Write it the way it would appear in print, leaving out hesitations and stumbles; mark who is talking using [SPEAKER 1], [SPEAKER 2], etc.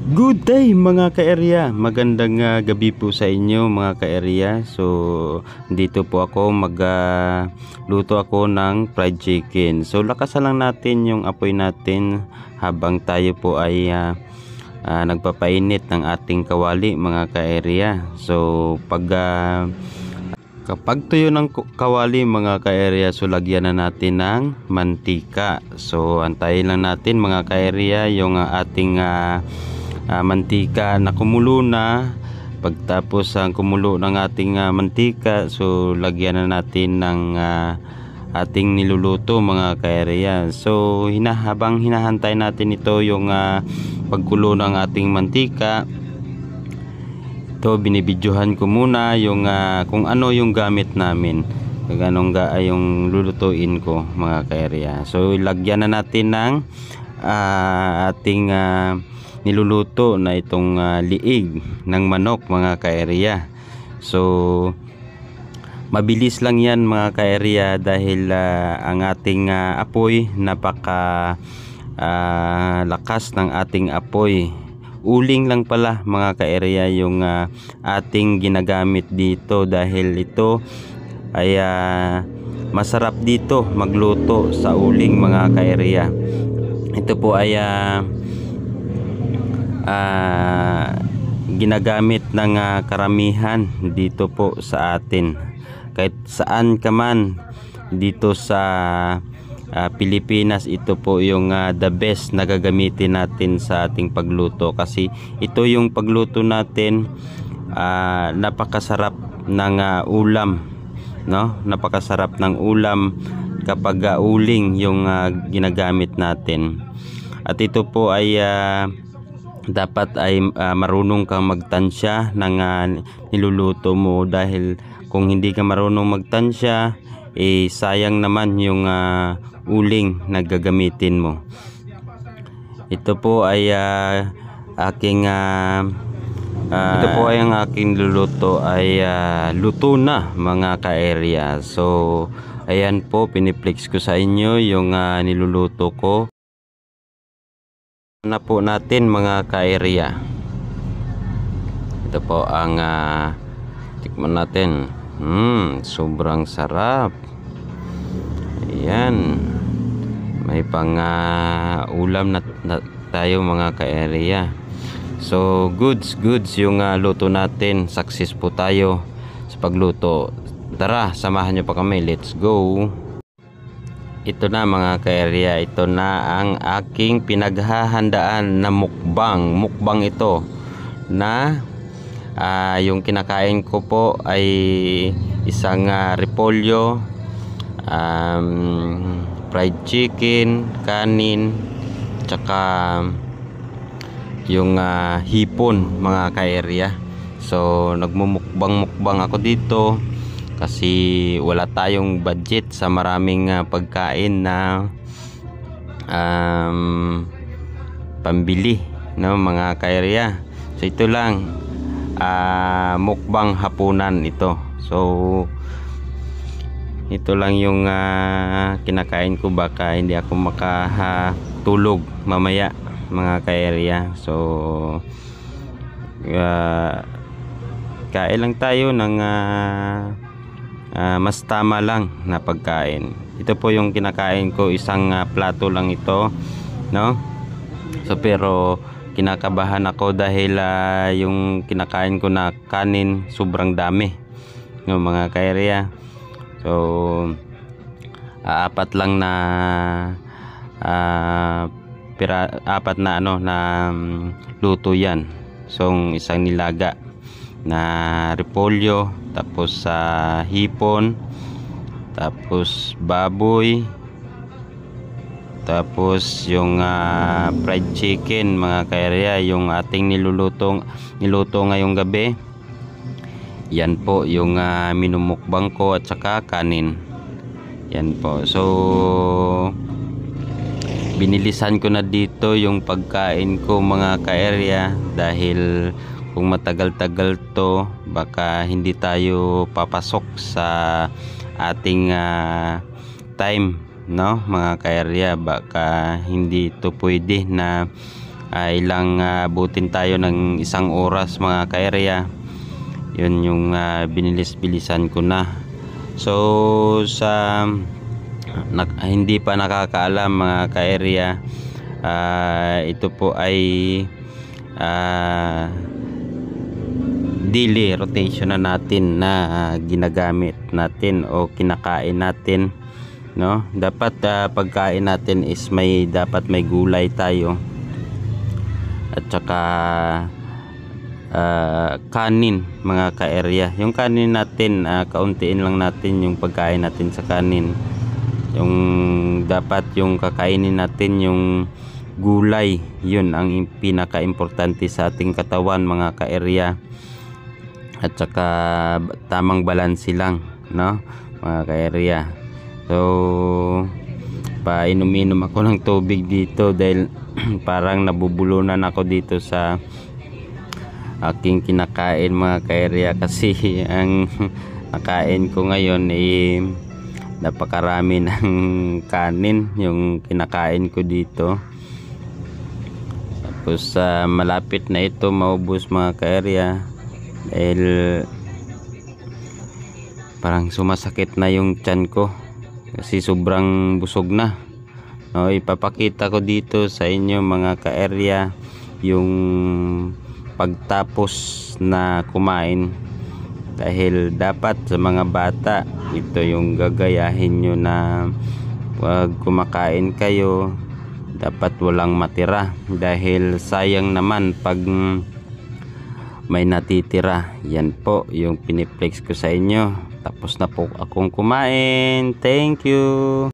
[SPEAKER 1] Good day mga ka-area, magandang gabi po sa inyo mga ka-area. So dito po ako luto ako ng fried chicken. So lakasan lang natin yung apoy natin habang tayo po ay nagpapainit ng ating kawali mga ka-area. So kapag tuyo ng kawali mga ka-area, so lagyan na natin ng mantika. So antayin lang natin mga ka-area yung ating mantika na kumulo na. Pagtapos ang kumulo ng ating mantika, so lagyan na natin ng ating niluluto mga ka-area. So habang hinahantay natin ito yung pagkulo ng ating mantika, ito binibidyohan ko muna yung kung ano yung gamit namin, kung anong yung lulutuin ko mga ka-area. So lagyan na natin ng ating niluluto na itong liig ng manok mga ka-area. So mabilis lang yan mga ka-area dahil ang ating apoy napaka lakas ng ating apoy. Uling lang pala mga ka-area yung ating ginagamit dito dahil ito ay masarap dito magluto sa uling mga ka-area. Ito po ay ginagamit ng karamihan dito po sa atin. Kahit saan ka man dito sa Pilipinas, ito po yung the best na gagamitin natin sa ating pagluto, kasi ito yung pagluto natin napakasarap ng ulam, no? Napakasarap ng ulam kapag uling yung ginagamit natin. At ito po ay dapat ay marunong kang magtansya ng niluluto mo, dahil kung hindi ka marunong magtansya, sayang naman yung uling na gagamitin mo. Ito po ay ito po ay ang aking luluto ay luto na mga ka-area. So ayan po, piniplex ko sa inyo yung niluluto ko na po natin mga ka-area. Ito po ang tikman natin. Sobrang sarap. Ayan, may pang ulam na tayo mga ka-area. So goods yung luto natin. Success po tayo sa pagluto. Tara, samahan nyo pa kami, let's go. Ito na mga ka-area, ito na ang aking pinaghahandaan na mukbang ito na yung kinakain ko po ay isang repolyo, fried chicken, kanin, tsaka yung hipon mga ka-area. So nagmumukbang ako dito kasi wala tayong budget sa maraming pagkain na pambili, no mga ka-area. So ito lang, mukbang hapunan ito. So ito lang yung kinakain ko, baka hindi ako makatulog mamaya mga ka-area. So kain lang tayo ng mas tama lang na pagkain. Ito po yung kinakain ko, isang plato lang ito, no? So pero kinakabahan ako dahil yung kinakain ko na kanin sobrang dami, no mga ka-area. So apat lang na apat na luto yan. So isang nilaga na repolyo, tapos hipon, tapos baboy, tapos yung fried chicken mga ka-area, yung ating niluto ngayong gabi. Yan po yung minumukbang ko, at saka kanin. Yan po. So binilisan ko na dito yung pagkain ko mga ka-area, dahil kung matagal-tagal to, baka hindi tayo papasok sa ating time, no mga ka-area. Baka hindi ito pwede na ilang butin tayo ng 1 oras mga ka-area. Yun yung binilis-bilisan ko na. So sa hindi pa nakakaalam mga ka-area, ito po ay daily rotation na natin na ginagamit natin o kinakain natin, no? Dapat pagkain natin is dapat may gulay tayo at saka kanin mga ka-area. Yung kanin natin kauntiin lang natin yung pagkain natin sa kanin. Yung dapat yung kakainin natin yung gulay, yun ang pinaka-importante sa ating katawan mga ka-area. At saka tamang balanse lang, no mga ka-area. So painom-inom ako ng tubig dito dahil parang nabubulunan ako dito sa aking kinakain mga ka-area, kasi ang nakain ko ngayon napakarami ng kanin yung kinakain ko dito. Tapos malapit na ito maubos mga ka-area dahil parang sumasakit na yung tiyan ko kasi sobrang busog na. No, ipapakita ko dito sa inyo mga ka-area yung pagtapos na kumain, dahil dapat sa mga bata ito yung gagayahin nyo na pag kumakain kayo dapat walang matira, dahil sayang naman pag may natitira. Yan po yung piniplex ko sa inyo. Tapos na po akong kumain. Thank you.